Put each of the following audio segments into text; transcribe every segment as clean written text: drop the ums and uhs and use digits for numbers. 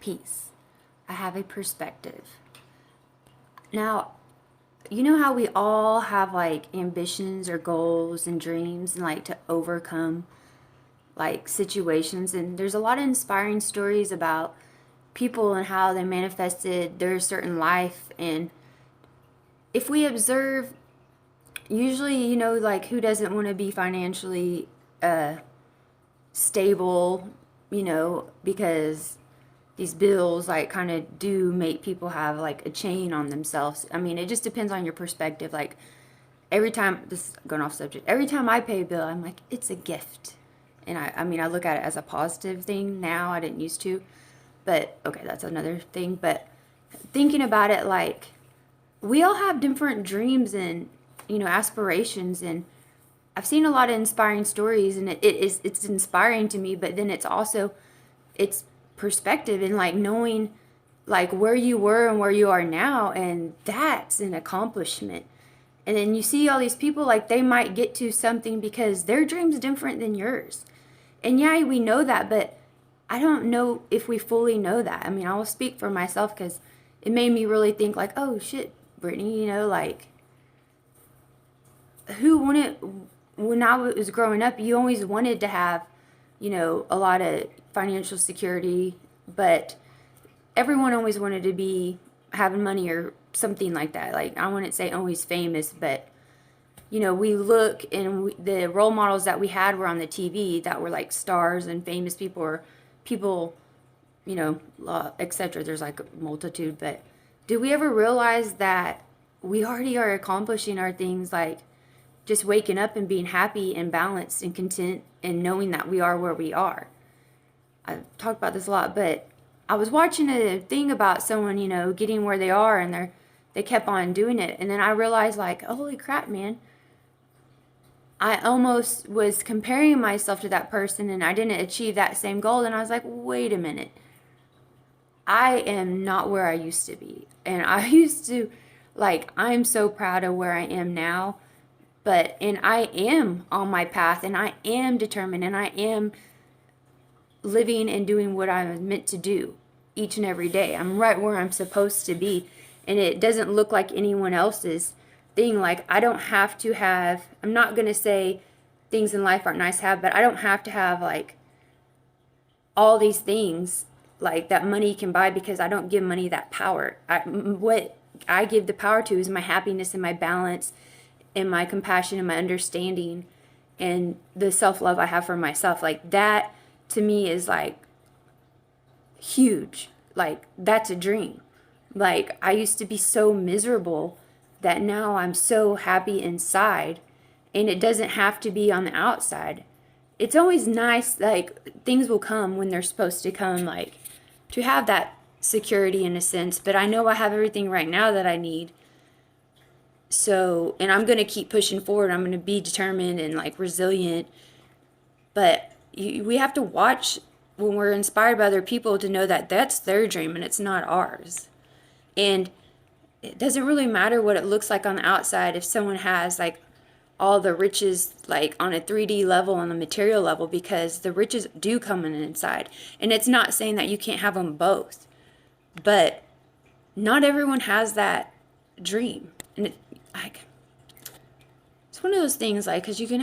peace. I have a perspective. Now, you know how we all have like ambitions or goals and dreams and like to overcome like situations, and there's a lot of inspiring stories about people and how they manifested their certain life. And if we observe, usually, like who doesn't want to be financially stable, because these bills like kind of do make people have like a chain on themselves. I mean, it just depends on your perspective. Like every time, this is going off subject, every time I pay a bill, I'm like, it's a gift. And I mean, I look at it as a positive thing now. I didn't used to, but okay, that's another thing. But thinking about it, like we all have different dreams and, aspirations. And I've seen a lot of inspiring stories, and it's inspiring to me, but then it's perspective and like knowing like where you were and where you are now, and that's an accomplishment. And then you see all these people, like they might get to something because their dream's different than yours. And yeah, we know that, but I don't know if we fully know that. I mean, I will speak for myself because it made me really think like, oh shit, Brittany, like who wanted, when I was growing up, you always wanted to have, a lot of financial security, but everyone always wanted to be having money or something like that. Like, I wouldn't say always famous, but, we look and the role models that we had were on the TV that were like stars and famous people or people, etc. There's like a multitude, but did we ever realize that we already are accomplishing our things, like just waking up and being happy and balanced and content and knowing that we are where we are? I've talked about this a lot, but I was watching a thing about someone, getting where they are, and they kept on doing it. And then I realized like, holy crap, man. I almost was comparing myself to that person and I didn't achieve that same goal. And I was like, wait a minute. I am not where I used to be. And I used to, like, I'm so proud of where I am now. And I am on my path, and I am determined, and I am living and doing what I'm meant to do each and every day. I'm right where I'm supposed to be, and it doesn't look like anyone else's thing. Like, I don't have to have, I'm not going to say things in life aren't nice to have, but I don't have to have like all these things like that money can buy, because I don't give money that power. What I give the power to is my happiness and my balance and my compassion and my understanding and the self-love I have for myself. Like that to me is like huge. Like that's a dream. Like I used to be so miserable that now I'm so happy inside, and it doesn't have to be on the outside. It's always nice, like things will come when they're supposed to come, like to have that security in a sense, but I know I have everything right now that I need. So, and I'm going to keep pushing forward. I'm going to be determined and like resilient. But we have to watch when we're inspired by other people to know that that's their dream and it's not ours. And it doesn't really matter what it looks like on the outside if someone has like all the riches like on a 3D level, on the material level, because the riches do come in inside. And it's not saying that you can't have them both, but not everyone has that dream. And it's one of those things, like, because you can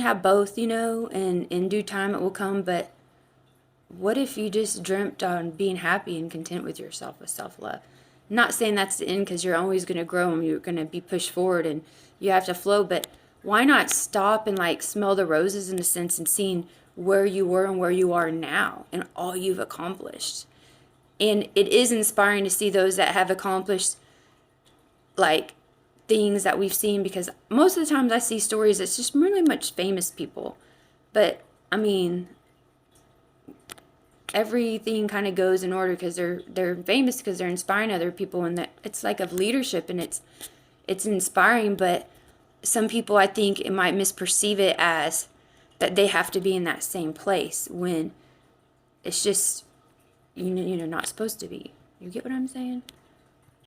have both, and in due time it will come. But what if you just dreamt on being happy and content with yourself, with self-love? I'm not saying that's the end, because you're always going to grow and you're going to be pushed forward and you have to flow, but why not stop and like smell the roses in a sense, and seeing where you were and where you are now and all you've accomplished? And it is inspiring to see those that have accomplished like things that we've seen, because most of the times I see stories, it's just really much famous people. But I mean, everything kind of goes in order because they're famous, because they're inspiring other people, and that it's like of leadership, and it's inspiring. But some people, I think, it might misperceive it as that they have to be in that same place when it's just not supposed to be. You get what I'm saying?